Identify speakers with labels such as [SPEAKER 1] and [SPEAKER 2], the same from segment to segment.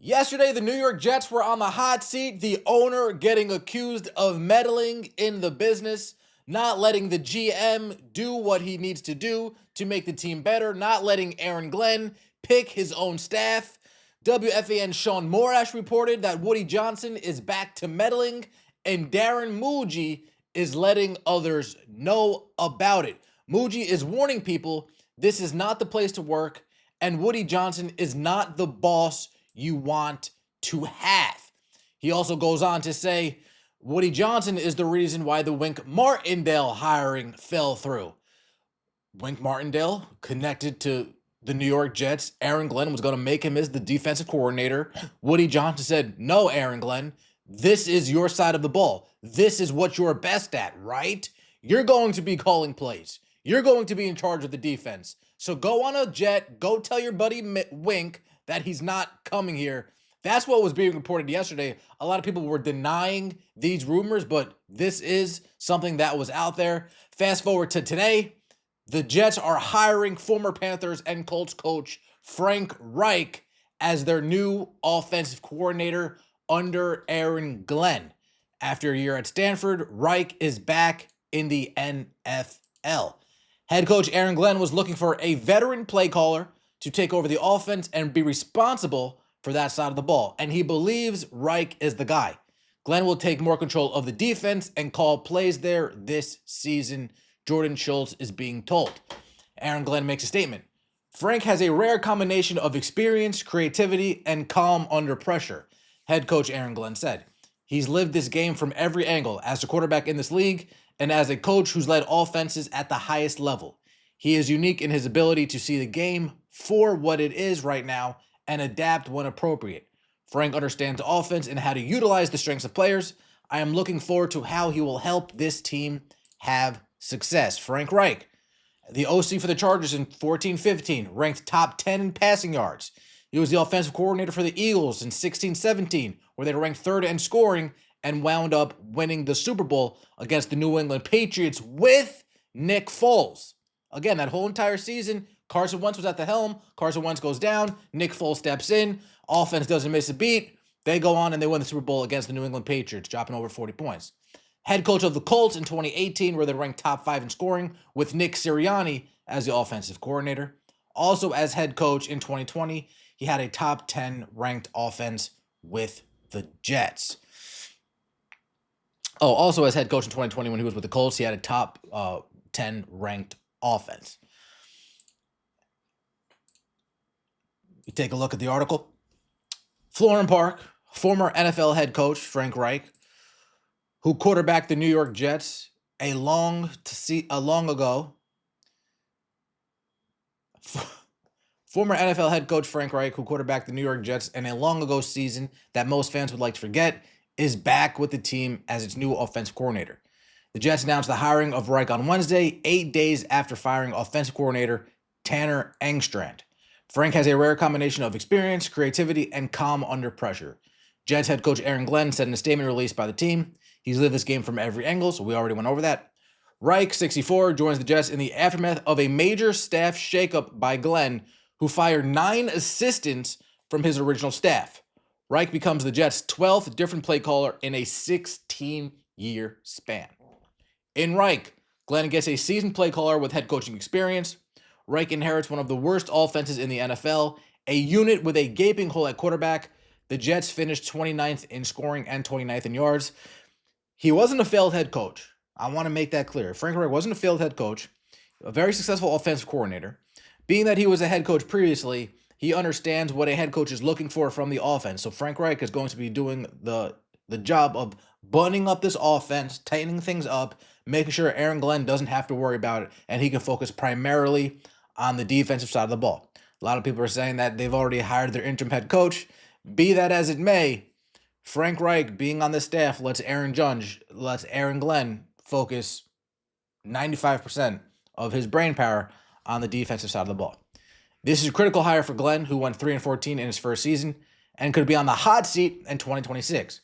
[SPEAKER 1] Yesterday, the New York Jets were on the hot seat, the owner getting accused of meddling in the business, not letting the GM do what he needs to do to make the team better, not letting Aaron Glenn pick his own staff. WFAN's Sean Morash reported that Woody Johnson is back to meddling, and Darren Muji is letting others know about it. Muji is warning people this is not the place to work, and Woody Johnson is not the boss you want to have. He also goes on to say Woody Johnson is the reason why the Wink Martindale hiring fell through. Wink Martindale connected to the New York Jets. Aaron Glenn was going to make him as the defensive coordinator. Woody Johnson said, "No, Aaron Glenn, this is your side of the ball. This is what you're best at, right? You're going to be calling plays. You're going to be in charge of the defense. So go on a jet, go tell your buddy Wink that he's not coming here." That's what was being reported yesterday. A lot of people were denying these rumors, but this is something that was out there. Fast forward to today, the Jets are hiring former Panthers and Colts coach Frank Reich as their new offensive coordinator under Aaron Glenn. After a year at Stanford, Reich is back in the NFL. Head coach Aaron Glenn was looking for a veteran play caller to take over the offense and be responsible for that side of the ball, and he believes Reich is the guy. Glenn will take more control of the defense and call plays there this season, Jordan Schultz is being told. Aaron Glenn makes a statement. Frank has a rare combination of experience, creativity, and calm under pressure, head coach Aaron Glenn said. He's lived this game from every angle as a quarterback in this league and as a coach who's led offenses at the highest level. He is unique in his ability to see the game for what it is right now and adapt when appropriate. Frank understands offense and how to utilize the strengths of players. I am looking forward to how he will help this team have success. Frank Reich, the OC for the Chargers in 14-15, ranked top 10 in passing yards. He was the offensive coordinator for the Eagles in 16-17, where they ranked third in scoring and wound up winning the Super Bowl against the New England Patriots with Nick Foles. Again, that whole entire season, Carson Wentz was at the helm. Carson Wentz goes down. Nick Foles steps in. Offense doesn't miss a beat. They go on and they win the Super Bowl against the New England Patriots, dropping over 40 points. Head coach of the Colts in 2018, where they ranked top 5 in scoring, with Nick Sirianni as the offensive coordinator. Also, as head coach in 2020, he had a top 10 ranked offense with the Jets. Oh, also as head coach in 2020, when he was with the Colts, he had a top 10 ranked offense. You take a look at the article. Florham Park, former NFL head coach Frank Reich, who quarterbacked the New York Jets long ago. Former NFL head coach Frank Reich, who quarterbacked the New York Jets in a long ago season that most fans would like to forget, is back with the team as its new offensive coordinator. The Jets announced the hiring of Reich on Wednesday, 8 days after firing offensive coordinator Tanner Engstrand. Frank has a rare combination of experience, creativity, and calm under pressure. Jets head coach Aaron Glenn said in a statement released by the team, he's lived this game from every angle, so we already went over that. Reich, 64, joins the Jets in the aftermath of a major staff shakeup by Glenn, who fired 9 assistants from his original staff. Reich becomes the Jets' 12th different play caller in a 16-year span. In Reich, Glenn gets a seasoned play caller with head coaching experience. Reich inherits one of the worst offenses in the NFL, a unit with a gaping hole at quarterback. The Jets finished 29th in scoring and 29th in yards. He wasn't a failed head coach. I want to make that clear. Frank Reich wasn't a failed head coach, a very successful offensive coordinator. Being that he was a head coach previously, he understands what a head coach is looking for from the offense. So Frank Reich is going to be doing the job of buttoning up this offense, tightening things up, making sure Aaron Glenn doesn't have to worry about it, and he can focus primarily on the defensive side of the ball. A lot of people are saying that they've already hired their interim head coach. Be that as it may, Frank Reich being on the staff lets Aaron Glenn focus 95% of his brain power on the defensive side of the ball. This is a critical hire for Glenn, who went 3-14 in his first season and could be on the hot seat in 2026.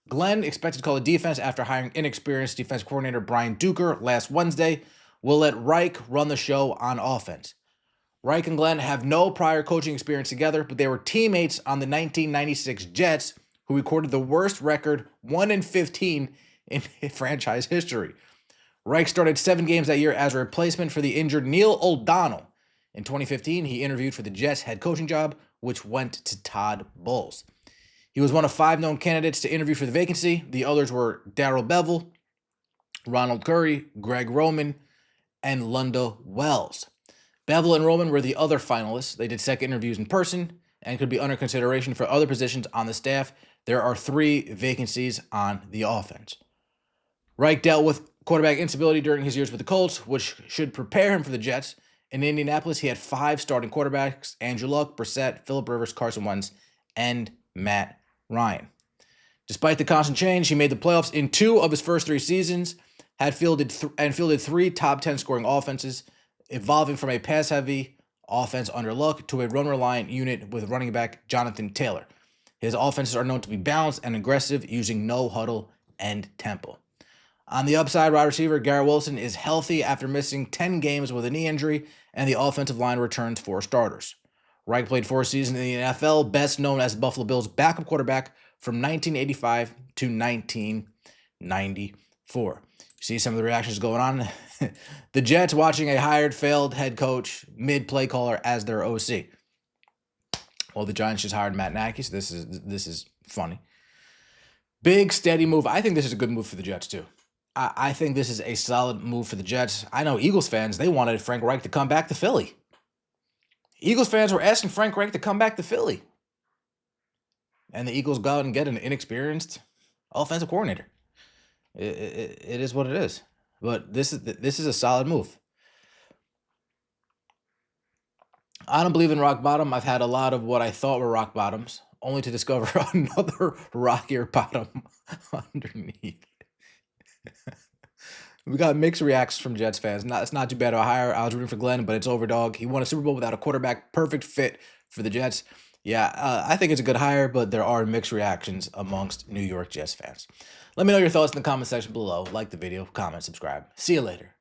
[SPEAKER 1] Glenn, expected to call the defense after hiring inexperienced defensive coordinator Brian Duker last Wednesday, will let Reich run the show on offense. Reich and Glenn have no prior coaching experience together, but they were teammates on the 1996 Jets, who recorded the worst record, 1-15 in franchise history. Reich started 7 games that year as a replacement for the injured Neil O'Donnell. In 2015, he interviewed for the Jets head coaching job, which went to Todd Bowles. He was one of 5 known candidates to interview for the vacancy. The others were Darrell Bevell, Ronald Curry, Greg Roman, and Lunda Wells. Bevell and Roman were the other finalists. They did second interviews in person and could be under consideration for other positions on the staff. There are 3 vacancies on the offense. Reich dealt with quarterback instability during his years with the Colts, which should prepare him for the Jets. In Indianapolis, he had 5 starting quarterbacks: Andrew Luck, Brissett, Phillip Rivers, Carson Wentz, and Matt Ryan. Despite the constant change, he made the playoffs in 2 of his first 3 seasons, had fielded 3 top 10 scoring offenses, evolving from a pass-heavy offense under Luck to a run-reliant unit with running back Jonathan Taylor. His offenses are known to be balanced and aggressive, using no huddle and tempo. On the upside, wide receiver Garrett Wilson is healthy after missing 10 games with a knee injury, and the offensive line returns 4 starters. Reich played 4 seasons in the NFL, best known as Buffalo Bills backup quarterback from 1985 to 1994. You see some of the reactions going on. The Jets watching a hired, failed head coach, mid-play caller as their OC. Well, the Giants just hired Matt Nagy, so this is funny. Big, steady move. I think this is a good move for the Jets, too. I think this is a solid move for the Jets. I know Eagles fans, they wanted Frank Reich to come back to Philly. Eagles fans were asking Frank Reich to come back to Philly. And the Eagles go out and get an inexperienced offensive coordinator. It is what it is. But this is a solid move. I don't believe in rock bottom. I've had a lot of what I thought were rock bottoms, only to discover another rockier bottom underneath. We got mixed reactions from Jets fans. It's not too bad to hire. I was rooting for Glenn, but it's overdog. He won a Super Bowl without a quarterback. Perfect fit for the Jets. Yeah, I think it's a good hire, but there are mixed reactions amongst New York Jets fans. Let me know your thoughts in the comment section below. Like the video, comment, subscribe. See you later.